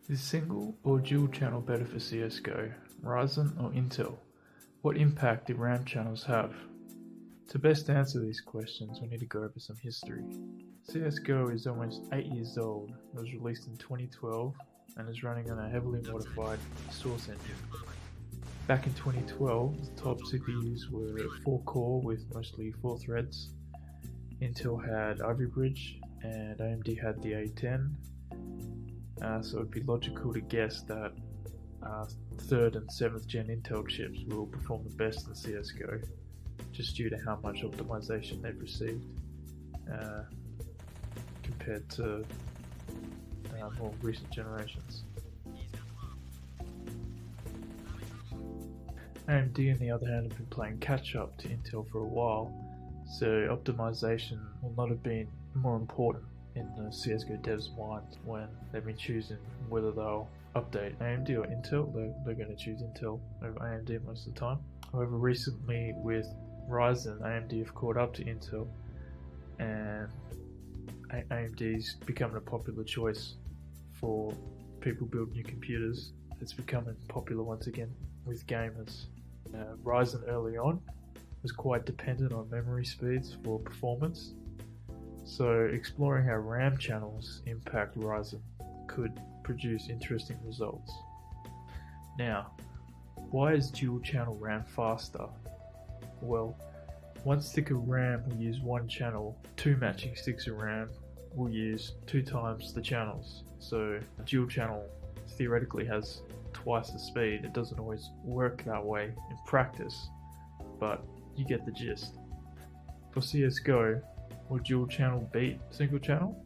Is single or dual channel better for CSGO, RYZEN or Intel? What impact do RAM channels have? To best answer these questions, we need to go over some history. CSGO is almost 8 years old. It was released in 2012 and is running on a heavily modified source engine. Back in 2012, the top CPUs were 4-core with mostly 4 threads. Intel had Ivy Bridge and AMD had the A10. So it'd be logical to guess that 3rd and 7th gen Intel chips will perform the best in CSGO, just due to how much optimization they've received compared to more recent generations. AMD on the other hand have been playing catch up to Intel for a while, so optimization will not have been more important in the CSGO devs' minds when they've been choosing whether they'll update AMD or Intel. They're going to choose Intel over AMD most of the time. However, recently with RYZEN, AMD have caught up to Intel and AMD's becoming a popular choice for people building new computers. It's becoming popular once again with gamers. RYZEN early on was quite dependent on memory speeds for performance, so exploring how RAM channels impact RYZEN could produce interesting results. Now, why is dual channel RAM faster? Well, one stick of RAM will use one channel, 2 matching sticks of RAM will use 2 times the channels. So a dual channel theoretically has twice the speed. It doesn't always work that way in practice, but you get the gist. For CSGO, will dual channel beat single channel?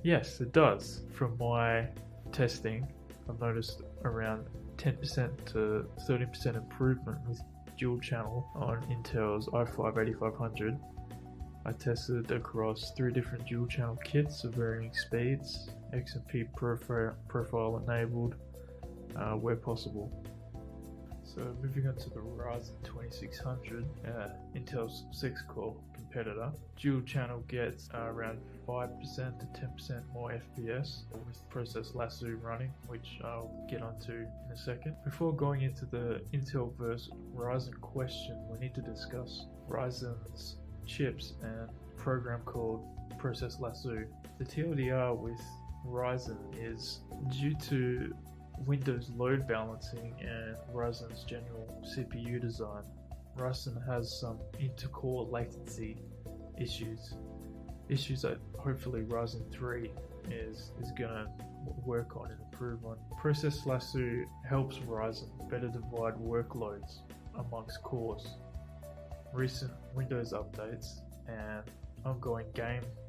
Yes, it does. From my testing, I've noticed around 10% to 30% improvement with dual channel on Intel's i5-8500. I tested across 3 different dual channel kits of varying speeds, XMP profile enabled where possible. So moving on to the RYZEN 2600, Intel's 6-core competitor. Dual channel gets around 5% to 10% more FPS with process LASSO running, which I'll get onto in a second. Before going into the Intel versus RYZEN question, we need to discuss RYZEN's chips and program called process LASSO. The TLDR with RYZEN is due to Windows load balancing and RYZEN's general CPU design. RYZEN has some inter-core latency issues that hopefully RYZEN 3 is going to work on and improve on. Process LASSO helps RYZEN better divide workloads amongst cores. Recent Windows updates and ongoing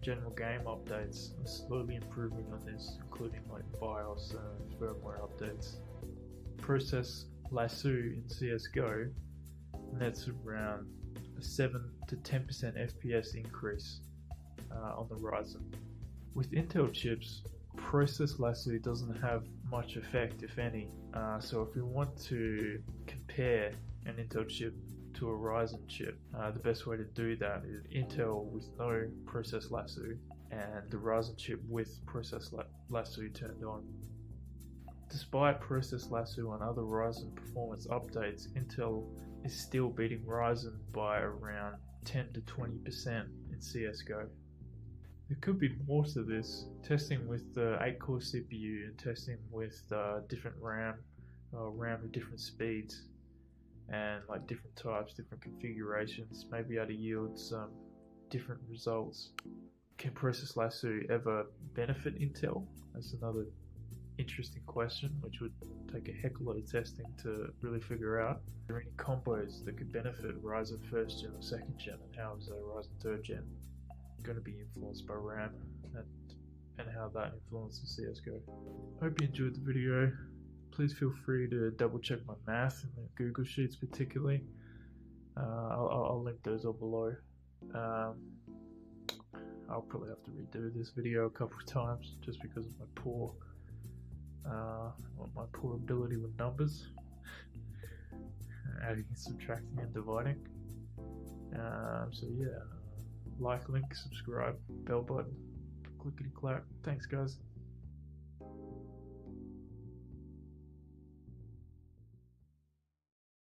general game updates are slowly improving on this, including like BIOS and firmware updates. Process LASSO in CSGO nets around a 7 to 10% FPS increase on the RYZEN. With Intel chips, process LASSO doesn't have much effect, if any, so if we want to compare an Intel chip to a RYZEN chip, the best way to do that is Intel with no process LASSO and the RYZEN chip with process LASSO turned on. Despite process LASSO on other RYZEN performance updates, Intel is still beating RYZEN by around 10 to 20% in CSGO. There could be more to this. Testing with the 8-core CPU and testing with different RAM of different speeds and like different types, different configurations, may be able to yield some different results. Can process LASSO ever benefit Intel? That's another interesting question, which would take a heck of a lot of testing to really figure out. Are there any combos that could benefit RYZEN 1st gen or 2nd gen, and how is RYZEN 3rd gen going to be influenced by RAM and how that influences CSGO? Hope you enjoyed the video. Please feel free to double check my math and the Google Sheets particularly. I'll link those all below. I'll probably have to redo this video a couple of times just because of my poor ability with numbers, adding, subtracting and dividing. So yeah, like, link, subscribe, bell button, clickety clack. Thanks guys.